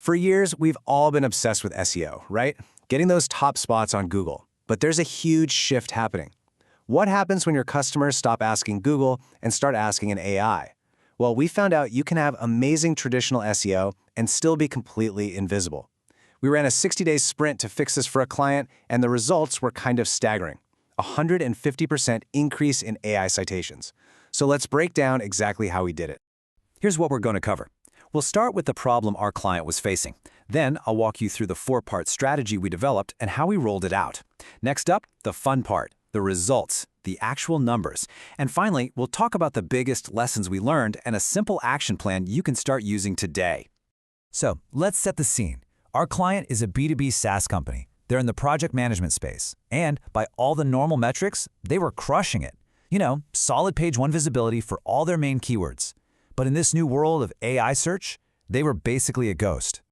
For years, we've all been obsessed with SEO, right? Getting those top spots on Google. But there's a huge shift happening. What happens when your customers stop asking Google and start asking an AI? Well, we found out you can have amazing traditional SEO and still be completely invisible. We ran a 60-day sprint to fix this for a client, and the results were kind of staggering. 150% increase in AI citations. So let's break down exactly how we did it. Here's what we're going to cover. We'll start with the problem our client was facing. Then I'll walk you through the 4-part strategy we developed and how we rolled it out. Next up, the fun part, the results, the actual numbers. And finally, we'll talk about the biggest lessons we learned and a simple action plan you can start using today. So let's set the scene. Our client is a B2B SaaS company. They're in the project management space. And by all the normal metrics, they were crushing it. You know, solid page 1 visibility for all their main keywords. But in this new world of AI search, they were basically a ghost.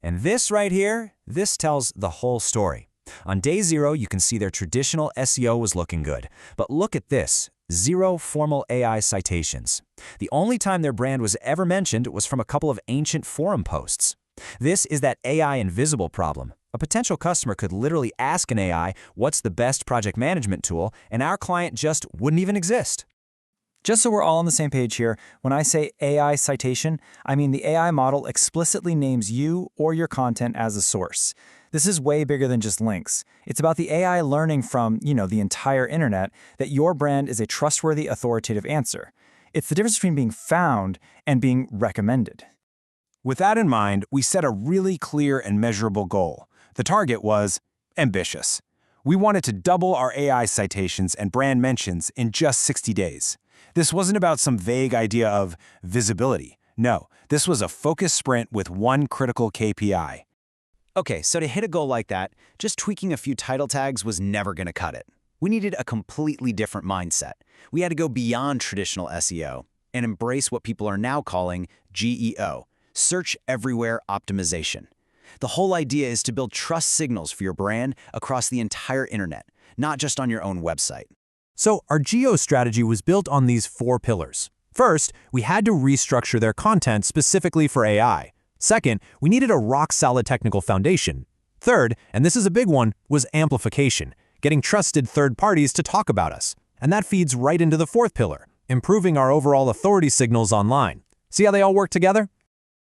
And this right here, this tells the whole story. On day 0, you can see their traditional SEO was looking good. But look at this, 0 formal AI citations. The only time their brand was ever mentioned was from a couple of ancient forum posts. This is that AI invisible problem. A potential customer could literally ask an AI, what's the best project management tool, and our client just wouldn't even exist. Just so we're all on the same page here, when I say AI citation, I mean the AI model explicitly names you or your content as a source. This is way bigger than just links. It's about the AI learning from, the entire internet that your brand is a trustworthy, authoritative answer. It's the difference between being found and being recommended. With that in mind, we set a really clear and measurable goal. The target was ambitious. We wanted to double our AI citations and brand mentions in just 60 days. This wasn't about some vague idea of visibility. No, this was a focused sprint with one critical KPI. Okay, so to hit a goal like that, just tweaking a few title tags was never going to cut it. We needed a completely different mindset. We had to go beyond traditional SEO and embrace what people are now calling GEO, Search Everywhere Optimization. The whole idea is to build trust signals for your brand across the entire internet, not just on your own website. So our GEO strategy was built on these 4 pillars. First, we had to restructure their content specifically for AI. Second, we needed a rock-solid technical foundation. Third, and this is a big one, was amplification, getting trusted third parties to talk about us. And that feeds right into the 4th pillar, improving our overall authority signals online. See how they all work together?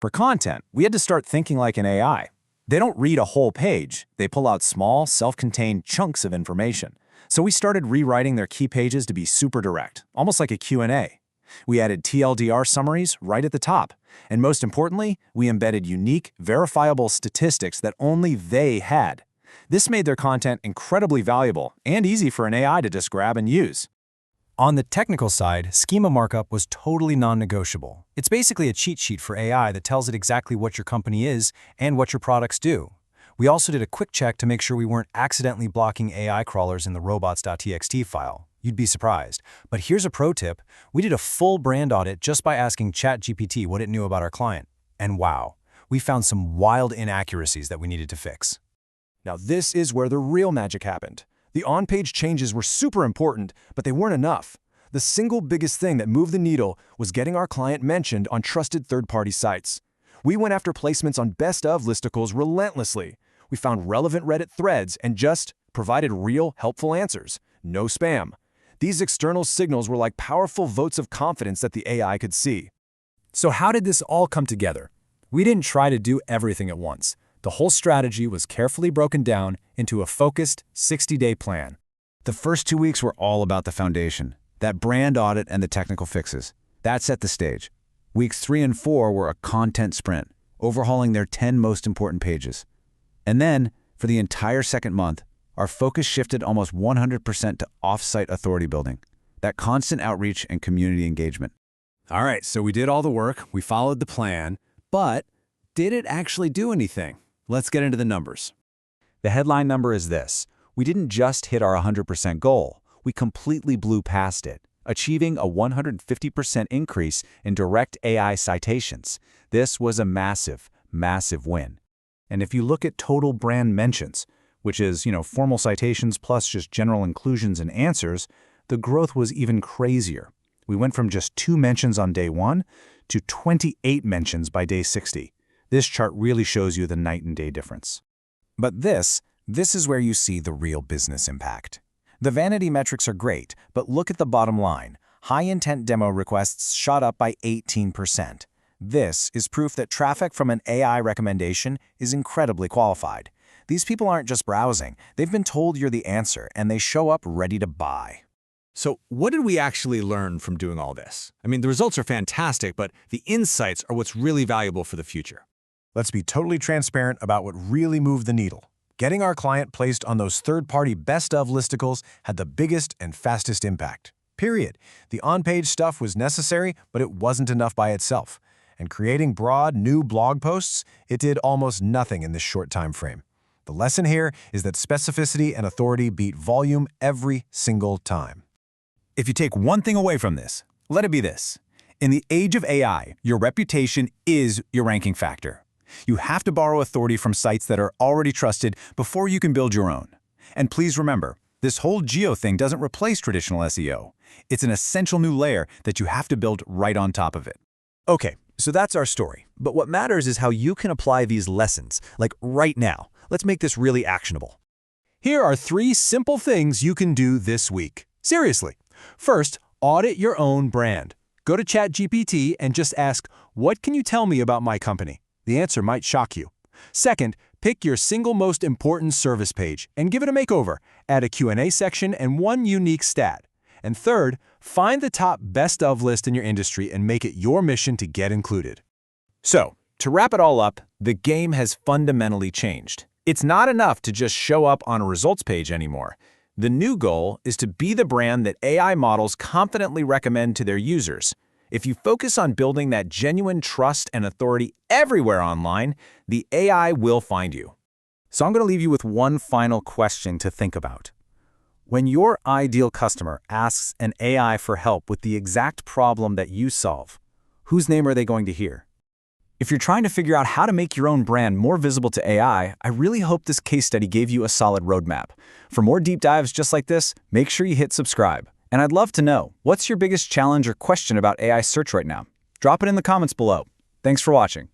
For content, we had to start thinking like an AI. They don't read a whole page. They pull out small, self-contained chunks of information. So we started rewriting their key pages to be super direct, almost like a Q&A. We added TLDR summaries right at the top. And most importantly, we embedded unique, verifiable statistics that only they had. This made their content incredibly valuable and easy for an AI to just grab and use. On the technical side, schema markup was totally non-negotiable. It's basically a cheat sheet for AI that tells it exactly what your company is and what your products do. We also did a quick check to make sure we weren't accidentally blocking AI crawlers in the robots.txt file. You'd be surprised. But here's a pro tip. We did a full brand audit just by asking ChatGPT what it knew about our client. And wow, we found some wild inaccuracies that we needed to fix. Now this is where the real magic happened. The on-page changes were super important, but they weren't enough. The single biggest thing that moved the needle was getting our client mentioned on trusted third-party sites. We went after placements on best-of listicles relentlessly. We found relevant Reddit threads and just provided real, helpful answers. No spam. These external signals were like powerful votes of confidence that the AI could see. So how did this all come together? We didn't try to do everything at once. The whole strategy was carefully broken down into a focused 60-day plan. The first 2 weeks were all about the foundation, that brand audit and the technical fixes. That set the stage. Weeks 3 and 4 were a content sprint, overhauling their 10 most important pages. And then, for the entire second month, our focus shifted almost 100% to off-site authority building, that constant outreach and community engagement. All right, so we did all the work, we followed the plan, but did it actually do anything? Let's get into the numbers. The headline number is this. We didn't just hit our 100% goal. We completely blew past it, achieving a 150% increase in direct AI citations. This was a massive, massive win. And if you look at total brand mentions, which is, formal citations plus just general inclusions and answers, the growth was even crazier. We went from just 2 mentions on day 1 to 28 mentions by day 60. This chart really shows you the night and day difference. But this is where you see the real business impact. The vanity metrics are great, but look at the bottom line. High-intent demo requests shot up by 18%. This is proof that traffic from an AI recommendation is incredibly qualified. These people aren't just browsing. They've been told you're the answer, and they show up ready to buy. So what did we actually learn from doing all this? I mean, the results are fantastic, but the insights are what's really valuable for the future. Let's be totally transparent about what really moved the needle. Getting our client placed on those third-party best-of listicles had the biggest and fastest impact. Period. The on-page stuff was necessary, but it wasn't enough by itself. And creating broad, new blog posts, it did almost nothing in this short time frame. The lesson here is that specificity and authority beat volume every single time. If you take one thing away from this, let it be this. In the age of AI, your reputation is your ranking factor. You have to borrow authority from sites that are already trusted before you can build your own. And please remember, this whole GEO thing doesn't replace traditional SEO. It's an essential new layer that you have to build right on top of it. Okay, so that's our story. But what matters is how you can apply these lessons, like right now. Let's make this really actionable. Here are 3 simple things you can do this week. Seriously. First, audit your own brand. Go to ChatGPT and just ask, "What can you tell me about my company?" The answer might shock you. Second, pick your single most important service page and give it a makeover. Add a Q&A section and one unique stat. And third, find the top best of list in your industry and make it your mission to get included. So, to wrap it all up, the game has fundamentally changed. It's not enough to just show up on a results page anymore. The new goal is to be the brand that AI models confidently recommend to their users. If you focus on building that genuine trust and authority everywhere online, the AI will find you. So I'm going to leave you with one final question to think about. When your ideal customer asks an AI for help with the exact problem that you solve, whose name are they going to hear? If you're trying to figure out how to make your own brand more visible to AI, I really hope this case study gave you a solid roadmap. For more deep dives just like this, make sure you hit subscribe. And I'd love to know, what's your biggest challenge or question about AI search right now? Drop it in the comments below. Thanks for watching.